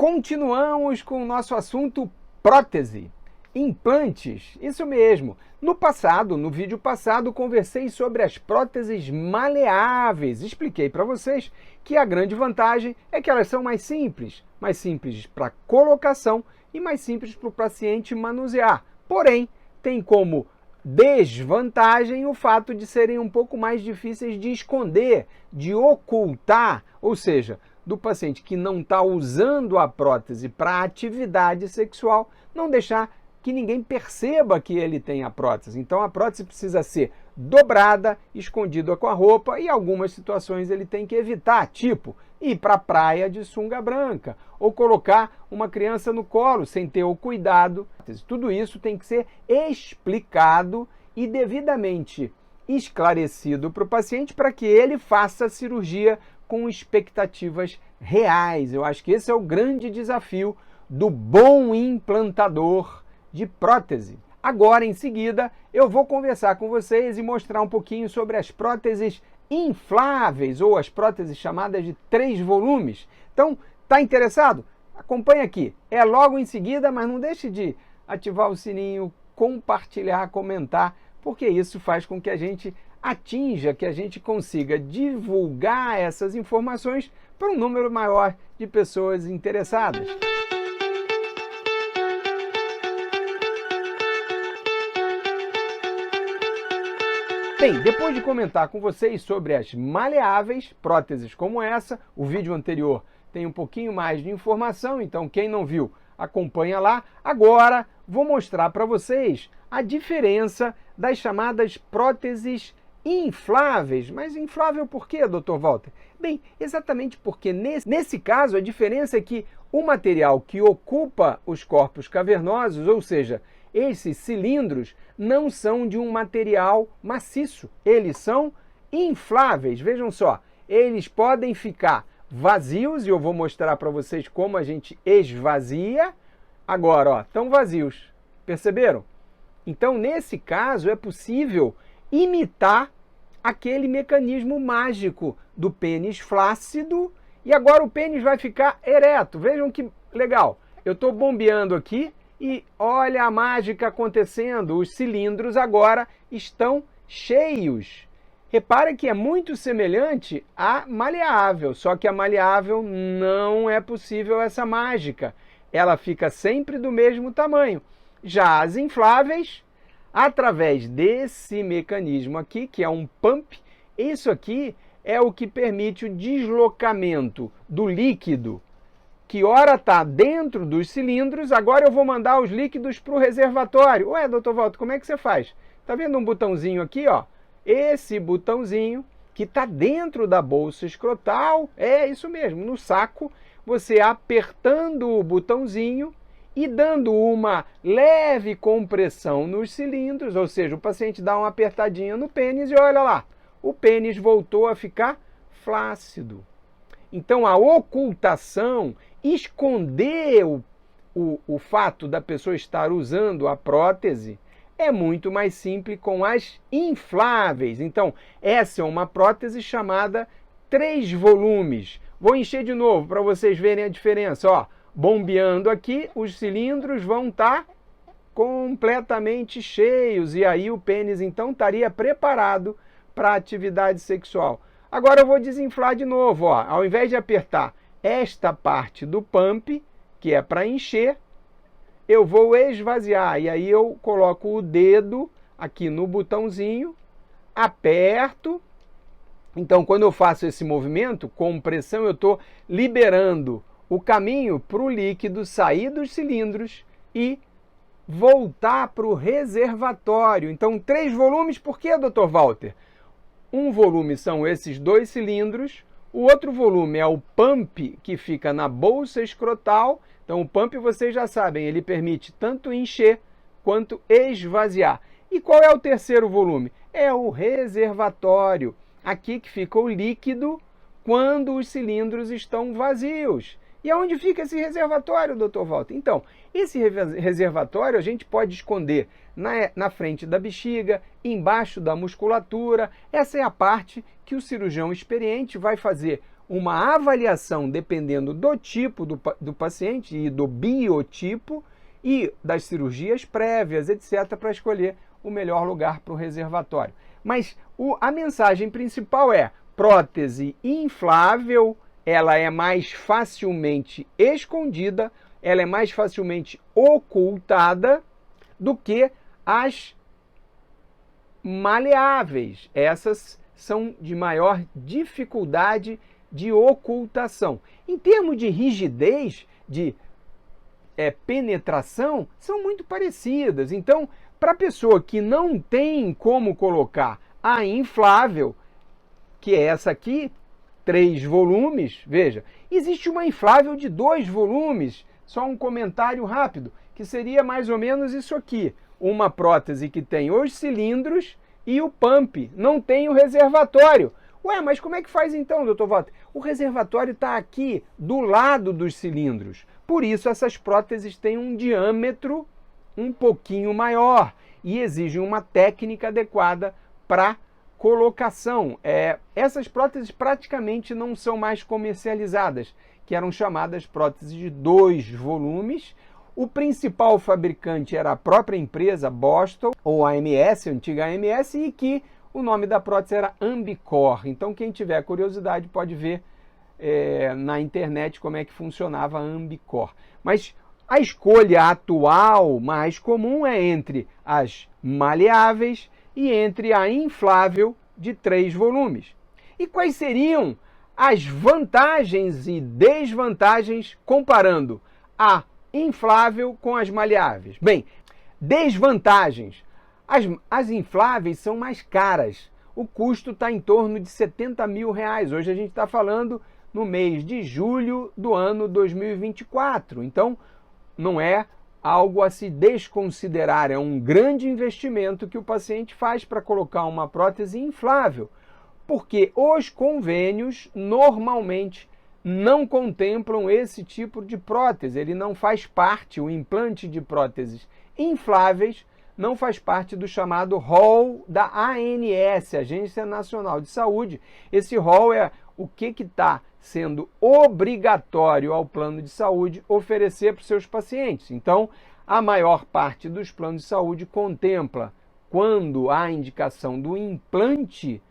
Continuamos com o nosso assunto prótese, implantes, isso mesmo. No passado, no vídeo passado, conversei sobre as próteses maleáveis. Expliquei para vocês que a grande vantagem é que elas são mais simples para colocação e mais simples para o paciente manusear. Porém, tem como desvantagem o fato de serem um pouco mais difíceis de esconder, de ocultar, ou seja, do paciente que não está usando a prótese para atividade sexual, não deixar que ninguém perceba que ele tem a prótese. Então a prótese precisa ser dobrada, escondida com a roupa, e em algumas situações ele tem que evitar, tipo ir para a praia de sunga branca ou colocar uma criança no colo sem ter o cuidado. Tudo isso tem que ser explicado e devidamente esclarecido para o paciente para que ele faça a cirurgia com expectativas reais. Eu acho que esse é o grande desafio do bom implantador de prótese. Agora, em seguida, eu vou conversar com vocês e mostrar um pouquinho sobre as próteses infláveis, ou as próteses chamadas de 3 volumes. Então, tá interessado? Acompanhe aqui. É logo em seguida, mas não deixe de ativar o sininho, compartilhar, comentar, porque isso faz com que a gente atinja, que a gente consiga divulgar essas informações para um número maior de pessoas interessadas. Bem, depois de comentar com vocês sobre as maleáveis, próteses como essa, o vídeo anterior tem um pouquinho mais de informação, então quem não viu, acompanha lá. Agora vou mostrar para vocês a diferença das chamadas próteses infláveis. Mas inflável por quê, Dr. Walter? Bem, exatamente porque nesse caso a diferença é que o material que ocupa os corpos cavernosos, ou seja, esses cilindros, não são de um material maciço, eles são infláveis. Vejam só, eles podem ficar vazios, e eu vou mostrar para vocês como a gente esvazia. Agora, ó, estão vazios, perceberam? Então, nesse caso, é possível imitar aquele mecanismo mágico do pênis flácido, e agora o pênis vai ficar ereto. Vejam que legal, eu estou bombeando aqui, e olha a mágica acontecendo, os cilindros agora estão cheios. Repara que é muito semelhante à maleável, só que a maleável não é possível essa mágica. Ela fica sempre do mesmo tamanho. Já as infláveis, através desse mecanismo aqui, que é um pump, isso aqui é o que permite o deslocamento do líquido, que ora está dentro dos cilindros, agora eu vou mandar os líquidos para o reservatório. Ué, doutor Walter, como é que você faz? Está vendo um botãozinho aqui, ó? Esse botãozinho que está dentro da bolsa escrotal, é isso mesmo, no saco, você apertando o botãozinho e dando uma leve compressão nos cilindros, ou seja, o paciente dá uma apertadinha no pênis e olha lá, o pênis voltou a ficar flácido. Então a ocultação, esconder o fato da pessoa estar usando a prótese, é muito mais simples com as infláveis. Então, essa é uma prótese chamada 3 volumes. Vou encher de novo para vocês verem a diferença. Ó, bombeando aqui, os cilindros vão estar completamente cheios, e aí o pênis então estaria preparado para a atividade sexual. Agora eu vou desinflar de novo, ó. Ao invés de apertar esta parte do pump, que é para encher, eu vou esvaziar. E aí eu coloco o dedo aqui no botãozinho, aperto. Então, quando eu faço esse movimento, com pressão, eu estou liberando o caminho para o líquido sair dos cilindros e voltar para o reservatório. Então, 3 volumes, por quê, Dr. Walter? Um volume são esses 2 cilindros, o outro volume é o pump que fica na bolsa escrotal. Então o pump, vocês já sabem, ele permite tanto encher quanto esvaziar. E qual é o terceiro volume? É o reservatório, aqui que fica o líquido quando os cilindros estão vazios. E aonde fica esse reservatório, Dr. Walter? Então, esse reservatório a gente pode esconder na frente da bexiga, embaixo da musculatura. Essa é a parte que o cirurgião experiente vai fazer uma avaliação dependendo do tipo do paciente e do biotipo e das cirurgias prévias, etc., para escolher o melhor lugar para o reservatório. Mas a mensagem principal é: prótese inflável, ela é mais facilmente escondida, ela é mais facilmente ocultada do que as maleáveis. Essas são de maior dificuldade de ocultação. Em termos de rigidez, de penetração, são muito parecidas. Então, para a pessoa que não tem como colocar a inflável, que é essa aqui, 3 volumes, veja, existe uma inflável de 2 volumes, só um comentário rápido, que seria mais ou menos isso aqui, uma prótese que tem os cilindros e o pump, não tem o reservatório. Ué, mas como é que faz então, doutor Walter? O reservatório está aqui, do lado dos cilindros. Por isso, essas próteses têm um diâmetro um pouquinho maior e exigem uma técnica adequada para colocação. Essas próteses praticamente não são mais comercializadas, que eram chamadas próteses de 2 volumes. O principal fabricante era a própria empresa Boston, ou AMS, a antiga AMS, e que o nome da prótese era Ambicor. Então, quem tiver curiosidade pode ver na internet como é que funcionava a Ambicor. Mas a escolha atual mais comum é entre as maleáveis e entre a inflável de 3 volumes. E quais seriam as vantagens e desvantagens comparando a inflável com as maleáveis? Bem, desvantagens. As infláveis são mais caras. O custo está em torno de R$70 mil. Hoje a gente está falando no mês de julho do ano 2024. Então, não é algo a se desconsiderar. É um grande investimento que o paciente faz para colocar uma prótese inflável, porque os convênios normalmente não contemplam esse tipo de prótese. Ele não faz parte, o implante de próteses infláveis não faz parte do chamado rol da ANS, Agência Nacional de Saúde. Esse rol é o que está sendo obrigatório ao plano de saúde oferecer para os seus pacientes. Então, a maior parte dos planos de saúde contempla, quando há indicação do implante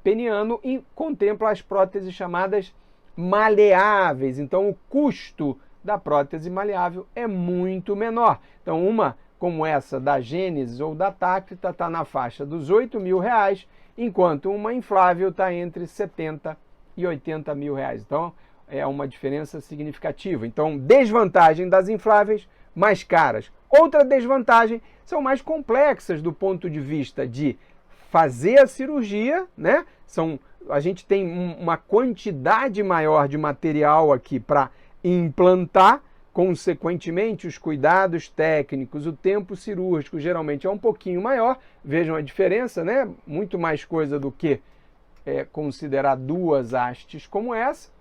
peniano, contempla as próteses chamadas maleáveis. Então, o custo da prótese maleável é muito menor. Então, uma como essa da Gênesis ou da Táctita está na faixa dos R$8 mil, enquanto uma inflável está entre R$70 e R$80 mil. Então, é uma diferença significativa. Então, desvantagem das infláveis, mais caras. Outra desvantagem, são mais complexas do ponto de vista de fazer a cirurgia, né? A gente tem uma quantidade maior de material aqui para implantar, consequentemente, os cuidados técnicos, o tempo cirúrgico geralmente é um pouquinho maior. Vejam a diferença, né? Muito mais coisa do que considerar 2 hastes como essa.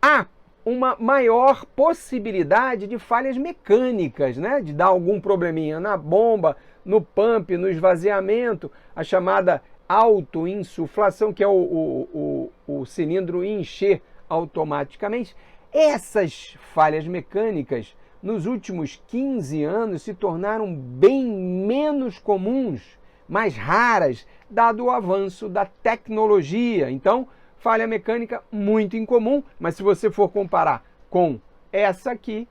Há uma maior possibilidade de falhas mecânicas, né? De dar algum probleminha na bomba, no pump, no esvaziamento, a chamada autoinsuflação, que é o cilindro encher automaticamente. Essas falhas mecânicas, nos últimos 15 anos, se tornaram bem menos comuns, mais raras, dado o avanço da tecnologia. Então, falha mecânica muito incomum, mas se você for comparar com essa aqui,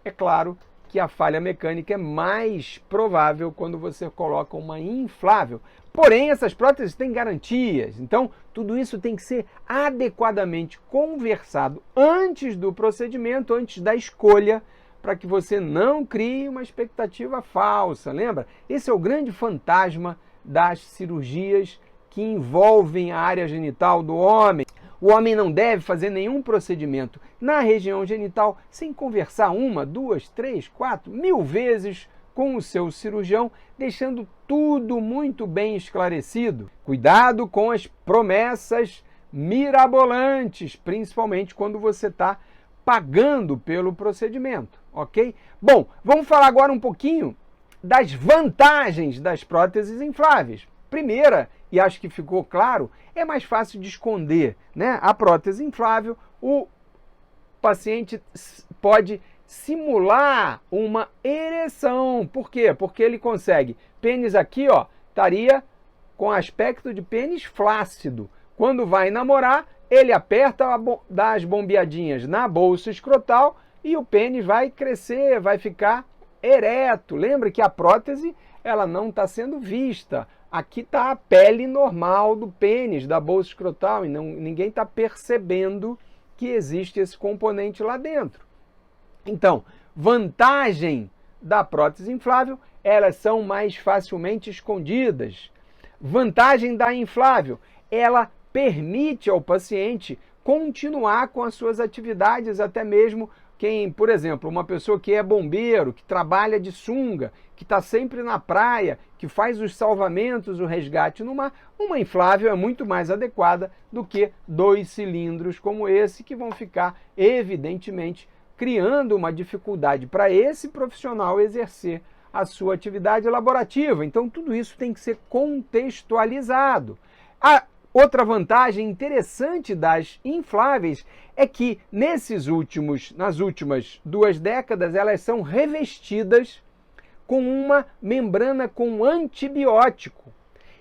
é claro que a falha mecânica é mais provável quando você coloca uma inflável. Porém, essas próteses têm garantias, então tudo isso tem que ser adequadamente conversado antes do procedimento, antes da escolha, para que você não crie uma expectativa falsa. Lembra? Esse é o grande fantasma das cirurgias que envolvem a área genital do homem. O homem não deve fazer nenhum procedimento na região genital sem conversar 1, 2, 3, 4, 1000 vezes com o seu cirurgião, deixando tudo muito bem esclarecido. Cuidado com as promessas mirabolantes, principalmente quando você está pagando pelo procedimento, ok? Bom, vamos falar agora um pouquinho das vantagens das próteses infláveis. Primeira e acho que ficou claro, é mais fácil de esconder, né? A prótese inflável, o paciente pode simular uma ereção. Por quê? Porque ele consegue. Pênis aqui, ó, estaria com aspecto de pênis flácido. Quando vai namorar, ele aperta, dá as bombeadinhas na bolsa escrotal e o pênis vai crescer, vai ficar ereto. Lembra que a prótese, ela não está sendo vista. Aqui está a pele normal do pênis, da bolsa escrotal, e ninguém está percebendo que existe esse componente lá dentro. Então, vantagem da prótese inflável, elas são mais facilmente escondidas. Vantagem da inflável, ela permite ao paciente continuar com as suas atividades, até mesmo quem, por exemplo, uma pessoa que é bombeiro, que trabalha de sunga, que está sempre na praia, que faz os salvamentos, o resgate no mar, uma inflável é muito mais adequada do que 2 cilindros como esse, que vão ficar, evidentemente, criando uma dificuldade para esse profissional exercer a sua atividade laborativa. Então, tudo isso tem que ser contextualizado. A outra vantagem interessante das infláveis é que nas últimas 2 décadas, elas são revestidas com uma membrana com antibiótico.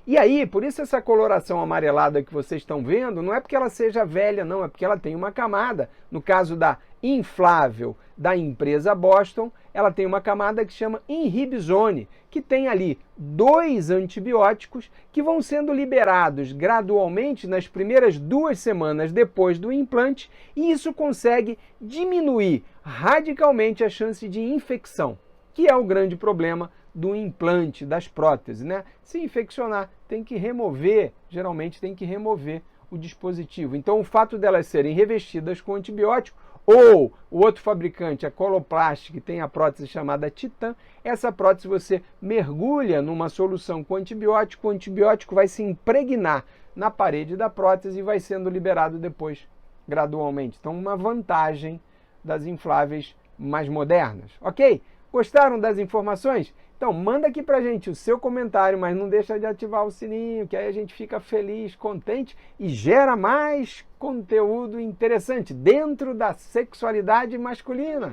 E aí, por isso essa coloração amarelada que vocês estão vendo, não é porque ela seja velha, não, é porque ela tem uma camada. No caso da inflável da empresa Boston, ela tem uma camada que chama Inhibizone, que tem ali 2 antibióticos que vão sendo liberados gradualmente nas primeiras 2 semanas depois do implante, e isso consegue diminuir radicalmente a chance de infecção, que é o grande problema do implante, das próteses, né? Se infeccionar, tem que remover, geralmente tem que remover o dispositivo. Então, o fato delas serem revestidas com antibiótico, ou o outro fabricante, a Coloplast, que tem a prótese chamada Titan, essa prótese você mergulha numa solução com antibiótico, o antibiótico vai se impregnar na parede da prótese e vai sendo liberado depois, gradualmente. Então, uma vantagem das infláveis mais modernas, ok? Gostaram das informações? Então, manda aqui pra gente o seu comentário, mas não deixa de ativar o sininho, que aí a gente fica feliz, contente e gera mais conteúdo interessante dentro da sexualidade masculina.